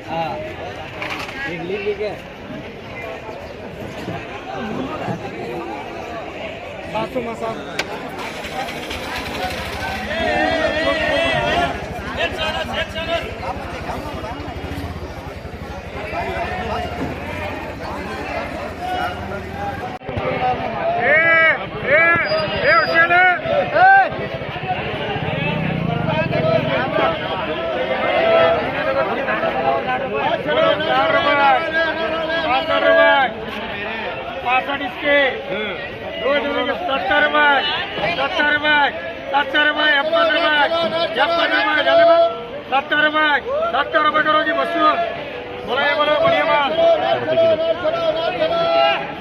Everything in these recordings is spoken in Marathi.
हाँ एक लिख है 700 मसाला पासठ इसके 70 रुपये 70 रुपये 70 रुपये 51 रुपये 51 रुपये झाले बघ 70 रुपये करो जी बसून बोला ये बोलो बढ़िया माल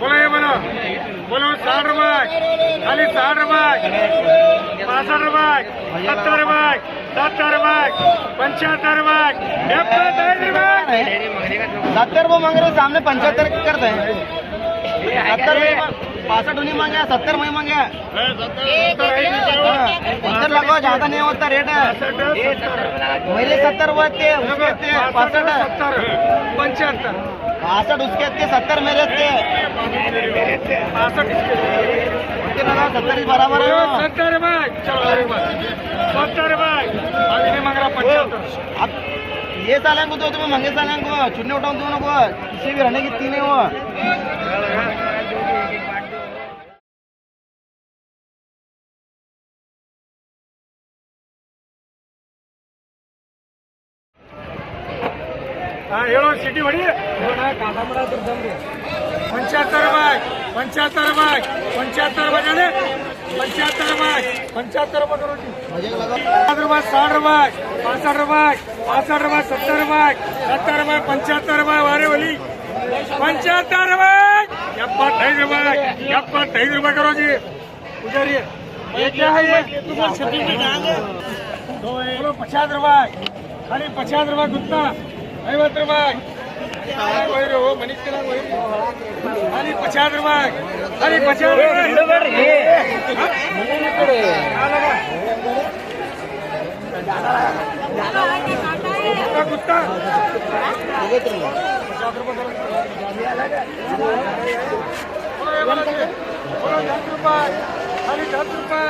बोला ये बोलो बोलो 60 रुपये खाली 60 रुपये 65 रुपये 70 रुपये 70 रुपये 75 रुपये 75 रुपये 70 रुपये मांग रहे हो, सामने 75 करते हैं 70 65 नहीं मांगे 70 में मांगे 70 लगवा ज्यादा नहीं होता रेट है मेरे 70 हुए थे उसके थे 65 उसके थे 70 मेरे थे 65 लगा 70 ही बराबर है 70 रुपये चलो 70 रुपये अभी नहीं मांग रहा 75 अब ये सालन को तो तुम्हें महंगे सालन को चुन्नी उठाऊं दोनों को किसी भी रहने की तीन है वो हाँ हेलो सिटी बड़ी है 75 रुपये 75 रुपये 75 रुपये जाने 75 रुपये 75 रुपये करो जी 60 रुपये 60 रुपये 65 रुपये 65 रुपये 70 रुपये 70 रुपये 75 रुपये वारे वाली 75 रुपये 75 रुपये 75 रुपये करो जी उधर ये क्या है ये बोलो 50 रुपये खाली 50 रुपये गुत्ता 50 रुपये वही रहो मनीष के नाम वही खाली 50 रुपये खाली 50 रुपये गुत्ता 50 रुपये खाली 10 रुपये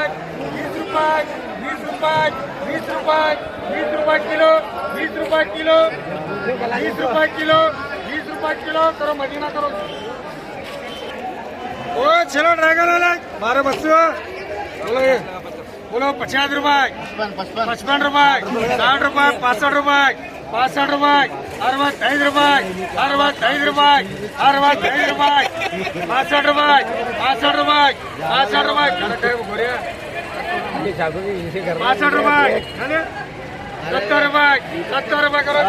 20 रुपये 20 रुपये 20 रुपये 20 रुपये किलो 20 रुपये किलो 20 रुपये किलो 20 रुपये किलो करो मदीना करो ओ चलो ड्रैगन वाला 12 बच्चों बोलो ये बोलो 50 रुपये 55 रुपये 60 रुपये 65 रुपये 65 रुपये 65 रुपये 65 रुपये 65 रुपये 65 रुपये 65 रुपये 65 रुपये 65 रुपये 70 रुपये करो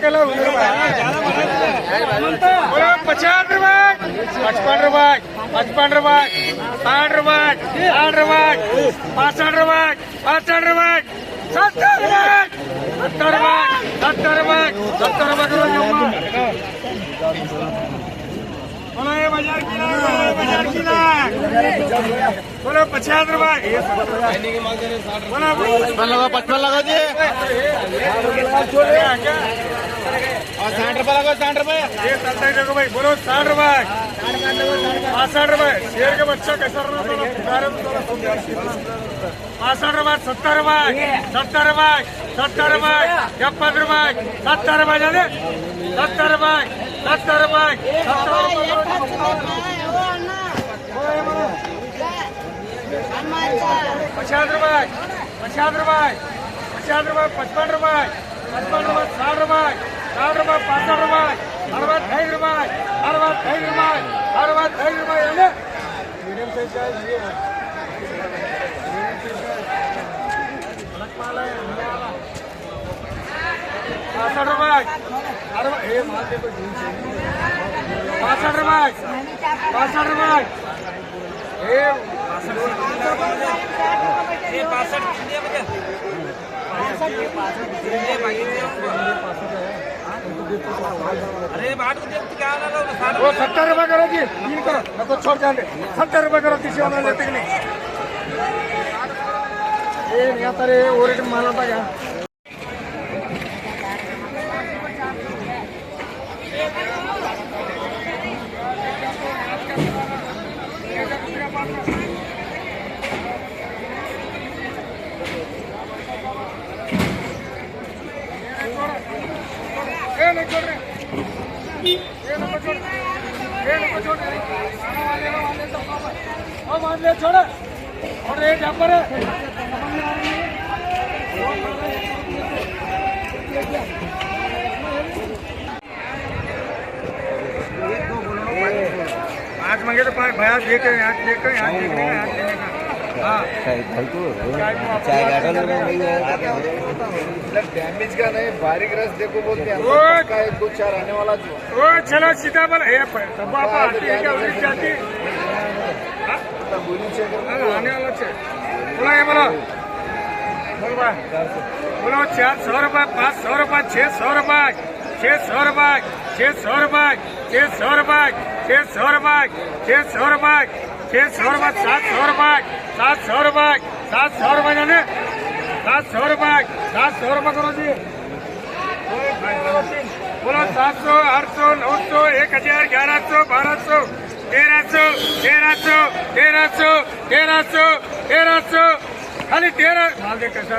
केला 50 रुपये 55 रुपये 55 रुपये 60 रुपये 60 रुपये 65 रुपये 65 रुपये 70 रुपये 70 रुपये 70 रुपये 70 रुपये करो बोलो ये बाजार की ना बोलो 50 रुपये बोलो 55 लगा दिए और 60 रुपये लगा 60 रुपये ये 27 देखो भाई बोलो 60 रुपये 65 रुपये शेर के बच्चा कैसा रहा 65 रुपये 70 रुपये 70 रुपये 70 रुपये 70 रुपये 70 रुपये जाने 70 रुपये 70 रुपये 50 रुपये 50 रुपये 50 रुपये 55 रुपये 55 रुपये 60 रुपये 60 रुपये 65 रुपये 28 रुपये 28 रुपये 28 रुपये मीडियम साइज का ये है 65 रुपये ये माल देखो 65 रुपये 65 रुपये ये 65 वो 70 रुपये करो जी, 3 करो, मैं तो छोड़ जाने 70 रुपये करो, किसी और लेते कि नहीं ये नहीं आता रे, वो रेट माना था क्या छोड़ और रेट यहाँ पर पाँच मांगे तो पाँच भैया देखे यहाँ देखने का यहाँ लेने का हाँ चाय गार्डन में नहीं है डैमेज का नहीं, बारीक रस देखो बोलते हैं का 1 2 4 आने वाला जो ओ चलो सीधा बोल है सब आप आती है क्या उन्हें जाती आने वाला छे बोलो ये बोलो बोलो 400 रुपये 500 रुपये 600 रुपये 600 रुपये 600 रुपये 600 रुपये 600 रुपये 600 रुपये 600 रुपये 700 रुपये 700 रुपये 700 रुपये जाने 700 रुपये 700 रुपये करो जी बोलो 700 800 900 1000 1100 1200 1300 1300 1300 1300 खाली 13 माल दे कैसा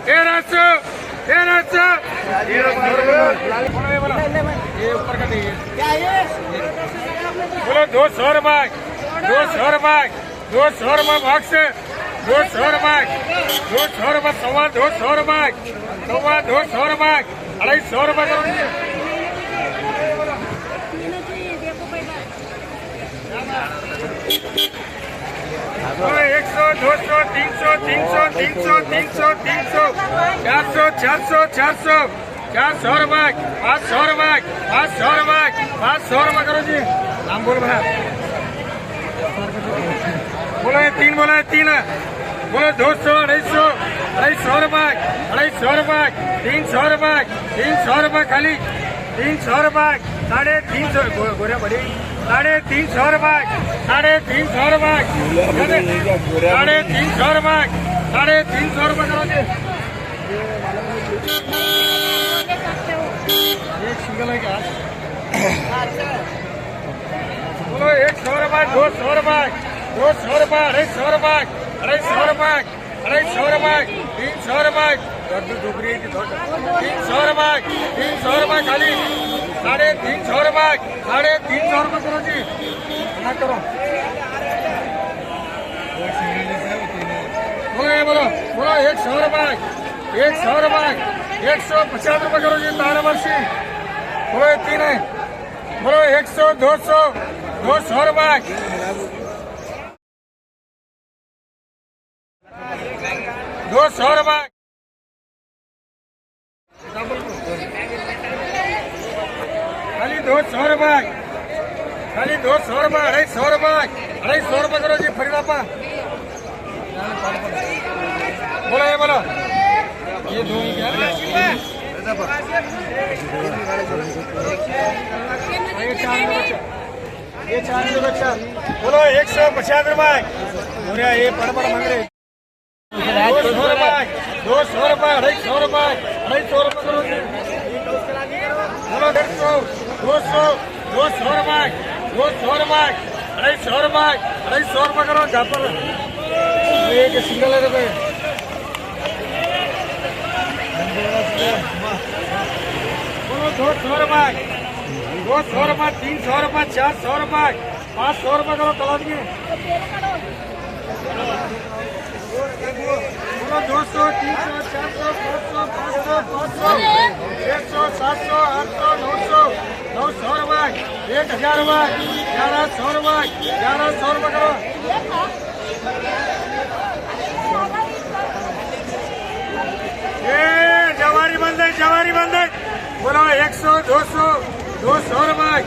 1300 1300 ये ऊपर का देखिए बोलो 200 रुपये 200 रुपये 200 रुपये भाग से 200 रुपये 200 रुपये 200 रुपये 200 रुपये 250 रुपये करो 100 200 300 300 300 300 300 400 400 400 400 रुपये 500 रुपये 500 रुपये 500 रुपये करो जी नाम बोल भैया बोलो ये 3 बोलो ये 3 है बोलो 200 250 रुपये 250 रुपये 300 रुपये 300 रुपये खाली 300 रुपये 350 गोरिया बड़ी 350 रुपये 350 रुपये 350 रुपये 350 रुपये करो जी एक सिंगल है क्या बोलो 100 रुपये 200 रुपये 200 रुपये 250 रुपये 250 रुपये 250 रुपये 300 रुपये 300 रुपये 300 रुपये खाली 350 रुपये 350 रुपये करो जी ना करो बोलो बोलो 100 रुपये 100 रुपये 150 रुपये करो जी तारा वर्षी बोलो 3 है बोलो 100 200 200 रुपये 200 रुपये खाली 200 रुपये खाली 200 रुपये 250 रुपये 250 रुपये करो जी फरीदापा बोलो ये बोलो ये दो ही क्या ये 4 में बच्चा बोलो 150 रुपये बोलिए ये बड़ा बड़ा मांग रहे 200 रुपये 200 रुपये 250 रुपये 250 रुपये करो जी बोलो 200 रुपये 200 रुपये 250 रुपये 250 रुपये करो जापर एक सिंगल है रुपये बोलो 200 रुपये 200 रुपये 300 रुपये 400 रुपये 500 रुपये करो तला दिए बोलो 200 300 400 500 500 600 700 800 900 900 रुपये 1000 रुपये 1100 रुपये 1100 रुपये करो जवारी बंद है बोलो 100 200 200 रुपये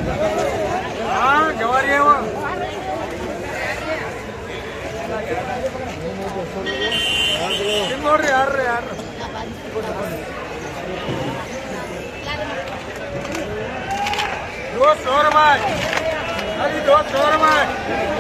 हाँ जवारी है वो यार ₹200 अरे ₹200